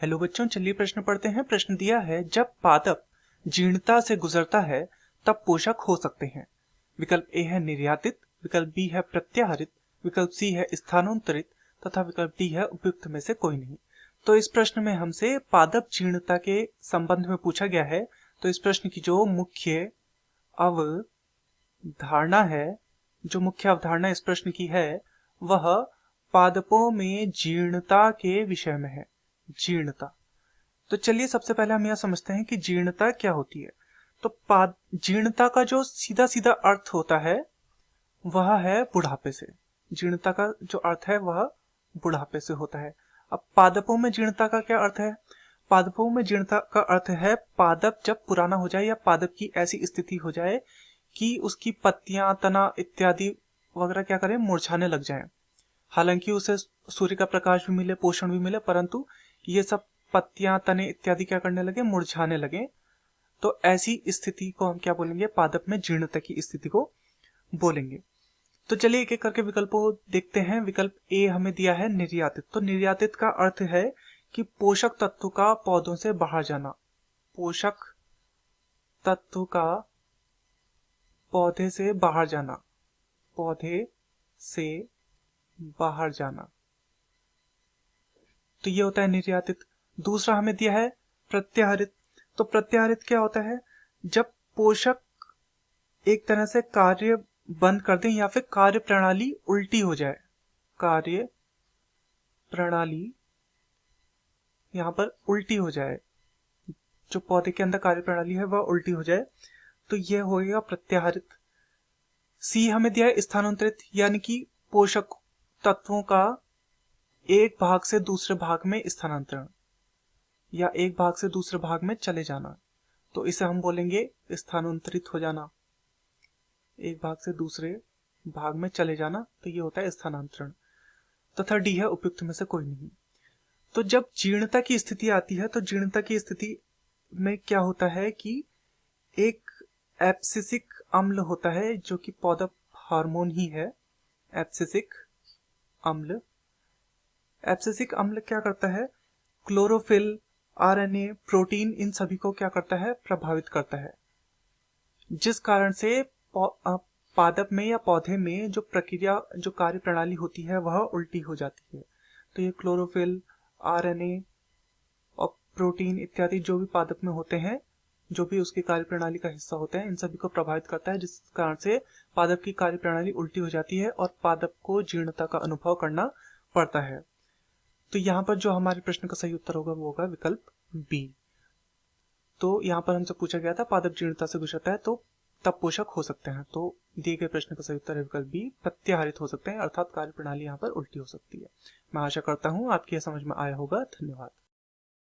Hello बच्चों, चलिए प्रश्न पढ़ते हैं। प्रश्न दिया है, जब पादप जीर्णता से गुजरता है तब पोषक हो सकते हैं। विकल्प ए है निर्यातित, विकल्प बी है प्रत्याहरित, विकल्प सी है स्थानांतरित तथा विकल्प डी है उपयुक्त में से कोई नहीं। तो इस प्रश्न में हमसे पादप जीर्णता के संबंध में पूछा गया है। तो इस प्रश्न की जो मुख्य अवधारणा है, जो मुख्य अवधारणा इस प्रश्न की है, वह पादपों में जीर्णता के विषय में है। जीर्णता। तो चलिए सबसे पहले हम यह समझते हैं कि जीर्णता क्या होती है। तो जीर्णता का जो सीधा सीधा अर्थ होता है वह है बुढ़ापे से। जीर्णता का जो अर्थ है वह बुढ़ापे से होता है। अब पादपों में जीर्णता का क्या अर्थ है? पादपों में जीर्णता का अर्थ है पादप जब पुराना हो जाए या पादप की ऐसी स्थिति हो जाए कि उसकी पत्तियां, तना इत्यादि वगैरह क्या करें, मुरझाने लग जाएं। हालांकि उसे सूर्य का प्रकाश भी मिले, पोषण भी मिले, परंतु ये सब पत्तियां, तने इत्यादि क्या करने लगे, मुरझाने लगे। तो ऐसी स्थिति को हम क्या बोलेंगे? पादप में जीर्णता की स्थिति को बोलेंगे। तो चलिए एक एक करके विकल्पों देखते हैं। विकल्प ए हमें दिया है निर्यातित। तो निर्यातित का अर्थ है कि पोषक तत्व का पौधों से बाहर जाना। पोषक तत्व का पौधे से बाहर जाना। पौधे से बाहर जाना, तो ये होता है निर्यातित। दूसरा हमें दिया है प्रत्याहरित। तो प्रत्याहरित क्या होता है? जब पोषक एक तरह से कार्य बंद कर दें या फिर कार्य प्रणाली उल्टी हो जाए। कार्य प्रणाली यहां पर उल्टी हो जाए, जो पौधे के अंदर कार्य प्रणाली है वह उल्टी हो जाए, तो यह हो गया प्रत्याहरित। सी हमें दिया है स्थानांतरित, यानी कि पोषक तत्वों का एक भाग से दूसरे भाग में स्थानांतरण या एक भाग से दूसरे भाग में चले जाना, तो इसे हम बोलेंगे स्थानांतरित हो जाना। एक भाग से दूसरे भाग में चले जाना, तो ये होता है स्थानांतरण। तथा डी है उपयुक्त में से कोई नहीं। तो जब जीर्णता की स्थिति आती है, तो जीर्णता की स्थिति में क्या होता है कि एक एब्सिसिक अम्ल होता है जो कि पौधा हार्मोन ही है। एब्सिसिक अम्ल। एब्सिसिक अम्ल क्या करता है? क्लोरोफिल, आरएनए, प्रोटीन, इन सभी को क्या करता है? प्रभावित करता है, जिस कारण से पादप में या पौधे में जो प्रक्रिया, जो कार्य प्रणाली होती है वह उल्टी हो जाती है। तो ये क्लोरोफिल, आरएनए और प्रोटीन इत्यादि जो भी पादप में होते हैं, जो भी उसकी कार्य प्रणाली का हिस्सा होते हैं, इन सभी को प्रभावित करता है, जिस कारण से पादप की कार्य प्रणाली उल्टी हो जाती है और पादप को जीर्णता का अनुभव करना पड़ता है। तो यहाँ पर जो हमारे प्रश्न का सही उत्तर होगा वो होगा विकल्प बी। तो यहाँ पर हमसे पूछा गया था पादप जीर्णता से गुजरता है तो तब पोषक हो सकते हैं। तो दिए गए प्रश्न का सही उत्तर है विकल्प बी, प्रत्याहरित हो सकते हैं, अर्थात कार्य प्रणाली यहाँ पर उल्टी हो सकती है। मैं आशा करता हूँ आपकी यह समझ में आया होगा। धन्यवाद।